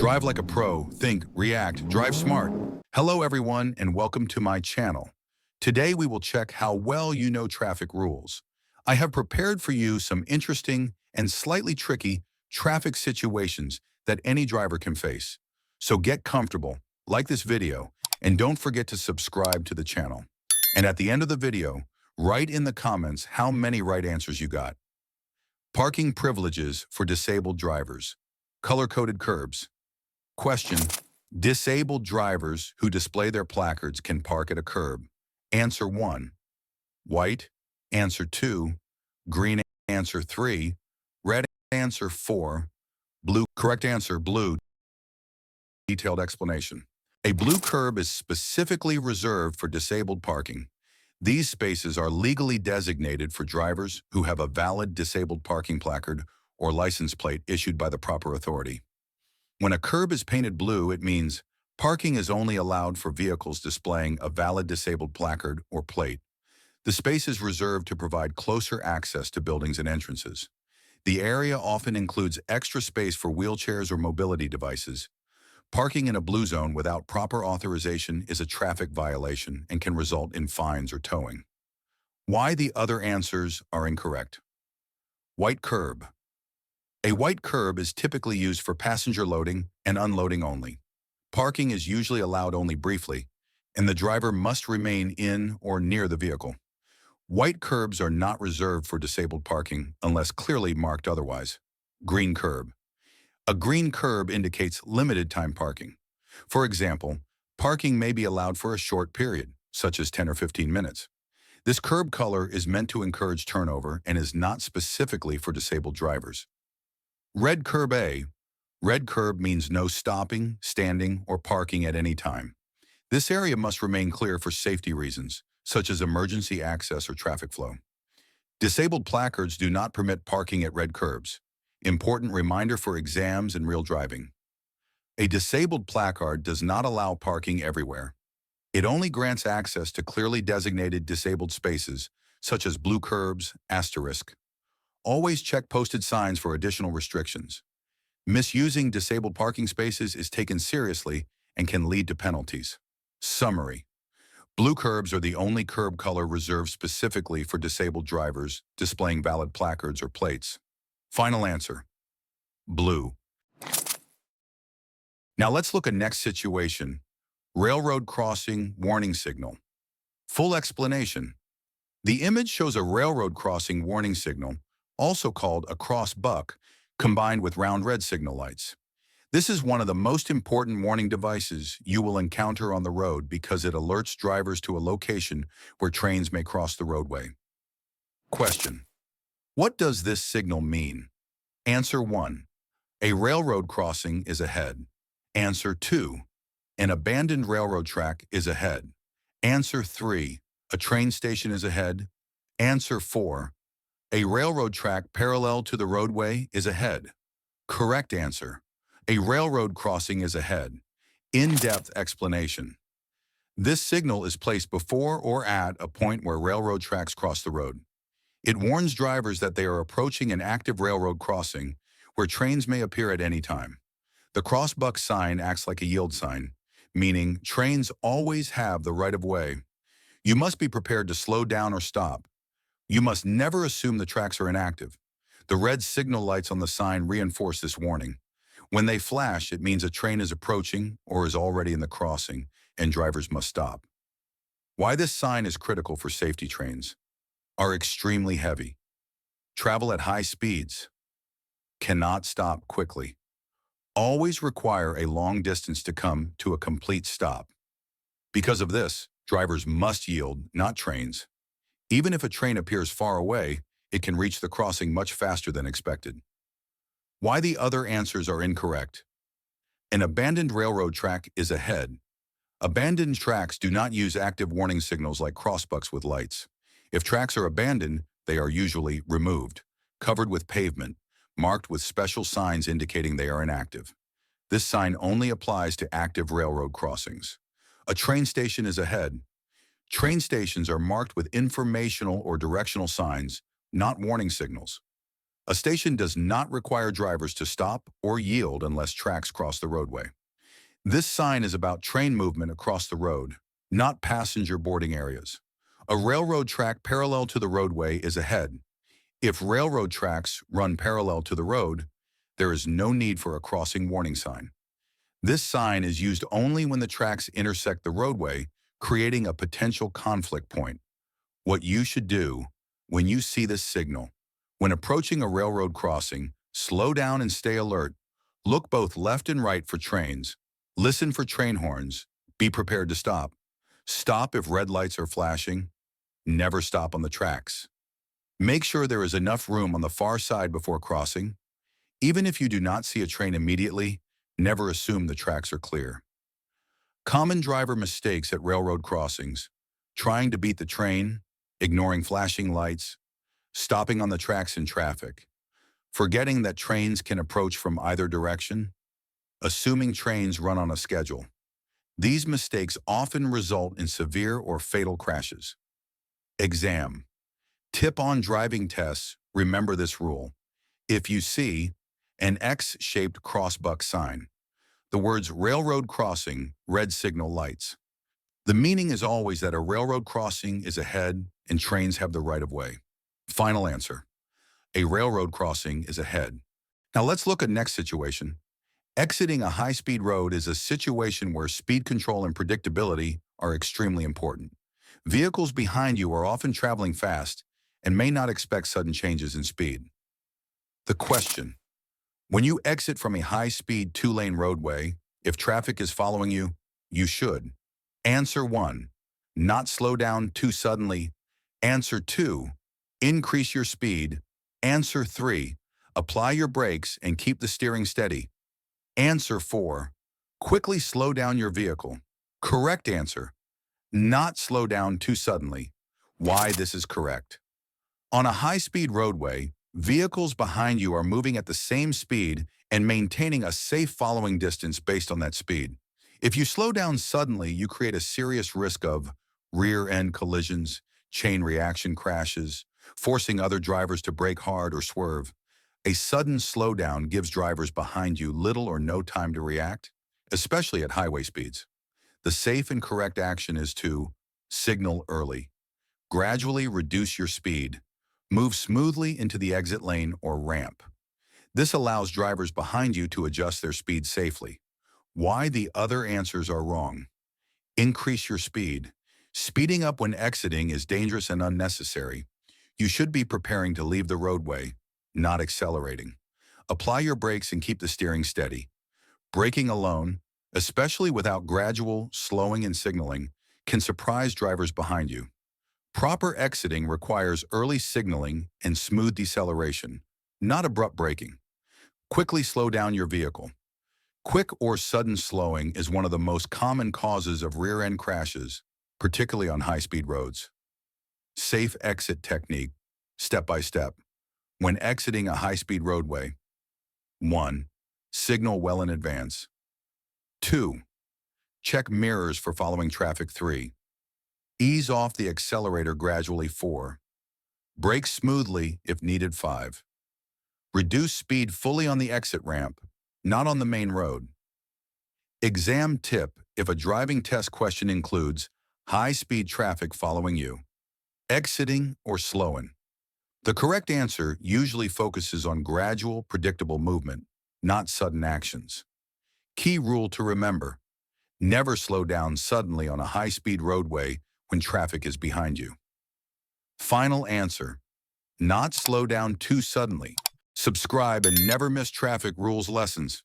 Drive like a pro, think, react, drive smart. Hello everyone and welcome to my channel. Today we will check how well you know traffic rules. I have prepared for you some interesting and slightly tricky traffic situations that any driver can face. So get comfortable, like this video, and don't forget to subscribe to the channel. And at the end of the video, write in the comments how many right answers you got. Parking privileges for disabled drivers. Color-coded curbs. Question: disabled drivers who display their placards can park at a curb. Answer 1, white. Answer 2, green. Answer 3, red. Answer 4, blue. Correct answer, blue. Detailed explanation. A blue curb is specifically reserved for disabled parking. These spaces are legally designated for drivers who have a valid disabled parking placard or license plate issued by the proper authority. When a curb is painted blue, it means parking is only allowed for vehicles displaying a valid disabled placard or plate. The space is reserved to provide closer access to buildings and entrances. The area often includes extra space for wheelchairs or mobility devices. Parking in a blue zone without proper authorization is a traffic violation and can result in fines or towing. Why the other answers are incorrect. White curb. A white curb is typically used for passenger loading and unloading only. Parking is usually allowed only briefly, and the driver must remain in or near the vehicle. White curbs are not reserved for disabled parking unless clearly marked otherwise. Green curb. A green curb indicates limited time parking. For example, parking may be allowed for a short period, such as 10 or 15 minutes. This curb color is meant to encourage turnover and is not specifically for disabled drivers. Red curb A. Red curb means no stopping, standing, or parking at any time. This area must remain clear for safety reasons, such as emergency access or traffic flow. Disabled placards do not permit parking at red curbs. Important reminder for exams and real driving. A disabled placard does not allow parking everywhere. It only grants access to clearly designated disabled spaces, such as blue curbs, asterisk. Always check posted signs for additional restrictions. Misusing disabled parking spaces is taken seriously and can lead to penalties. Summary: blue curbs are the only curb color reserved specifically for disabled drivers displaying valid placards or plates. Final answer: blue. Now let's look at next situation: railroad crossing warning signal. Full explanation. The image shows a railroad crossing warning signal, also called a cross buck, combined with round red signal lights. This is one of the most important warning devices you will encounter on the road because it alerts drivers to a location where trains may cross the roadway. Question: what does this signal mean? Answer 1, a railroad crossing is ahead. Answer 2, an abandoned railroad track is ahead. Answer 3, a train station is ahead. Answer 4, a railroad track parallel to the roadway is ahead. Correct answer: a railroad crossing is ahead. In-depth explanation. This signal is placed before or at a point where railroad tracks cross the road. It warns drivers that they are approaching an active railroad crossing where trains may appear at any time. The crossbuck sign acts like a yield sign, meaning trains always have the right of way. You must be prepared to slow down or stop. You must never assume the tracks are inactive. The red signal lights on the sign reinforce this warning. When they flash, it means a train is approaching or is already in the crossing, and drivers must stop. Why this sign is critical for safety: trains are extremely heavy, travel at high speeds, cannot stop quickly, always require a long distance to come to a complete stop. Because of this, drivers must yield, not trains. Even if a train appears far away, it can reach the crossing much faster than expected. Why the other answers are incorrect. An abandoned railroad track is ahead. Abandoned tracks do not use active warning signals like crossbucks with lights. If tracks are abandoned, they are usually removed, covered with pavement, marked with special signs indicating they are inactive. This sign only applies to active railroad crossings. A train station is ahead. Train stations are marked with informational or directional signs, not warning signals. A station does not require drivers to stop or yield unless tracks cross the roadway. This sign is about train movement across the road, not passenger boarding areas. A railroad track parallel to the roadway is ahead. If railroad tracks run parallel to the road, there is no need for a crossing warning sign. This sign is used only when the tracks intersect the roadway, creating a potential conflict point. What you should do when you see this signal: when approaching a railroad crossing, slow down and stay alert. Look both left and right for trains. Listen for train horns. Be prepared to stop. Stop if red lights are flashing. Never stop on the tracks. Make sure there is enough room on the far side before crossing. Even if you do not see a train immediately, never assume the tracks are clear. Common driver mistakes at railroad crossings: trying to beat the train, ignoring flashing lights, stopping on the tracks in traffic, forgetting that trains can approach from either direction, assuming trains run on a schedule. These mistakes often result in severe or fatal crashes. Exam. Tip on driving tests: remember this rule. If you see an X-shaped crossbuck sign, the words railroad crossing, red signal lights. The meaning is always that a railroad crossing is ahead and trains have the right of way. Final answer: a railroad crossing is ahead. Now let's look at next situation. Exiting a high-speed road is a situation where speed control and predictability are extremely important. Vehicles behind you are often traveling fast and may not expect sudden changes in speed. The question: when you exit from a high-speed two-lane roadway, if traffic is following you, you should. Answer 1, not slow down too suddenly. Answer 2, increase your speed. Answer 3, apply your brakes and keep the steering steady. Answer 4, quickly slow down your vehicle. Correct answer: not slow down too suddenly. Why this is correct: on a high-speed roadway, vehicles behind you are moving at the same speed and maintaining a safe following distance based on that speed. If you slow down suddenly, you create a serious risk of rear-end collisions, chain reaction crashes, forcing other drivers to brake hard or swerve. A sudden slowdown gives drivers behind you little or no time to react, especially at highway speeds. The safe and correct action is to signal early. Gradually reduce your speed. Move smoothly into the exit lane or ramp. This allows drivers behind you to adjust their speed safely. Why the other answers are wrong: increase your speed. Speeding up when exiting is dangerous and unnecessary. You should be preparing to leave the roadway, not accelerating. Apply your brakes and keep the steering steady. Braking alone, especially without gradual slowing and signaling, can surprise drivers behind you. Proper exiting requires early signaling and smooth deceleration, not abrupt braking. Quickly slow down your vehicle. Quick or sudden slowing is one of the most common causes of rear-end crashes, particularly on high-speed roads. Safe exit technique, step by step. When exiting a high-speed roadway: 1. Signal well in advance. 2. Check mirrors for following traffic. 3. Ease off the accelerator gradually. 4. Brake smoothly if needed. 5. Reduce speed fully on the exit ramp, not on the main road. Exam tip: if a driving test question includes high-speed traffic following you, exiting or slowing, the correct answer usually focuses on gradual, predictable movement, not sudden actions. Key rule to remember: never slow down suddenly on a high-speed roadway when traffic is behind you. Final answer: not slow down too suddenly. Subscribe and never miss traffic rules lessons.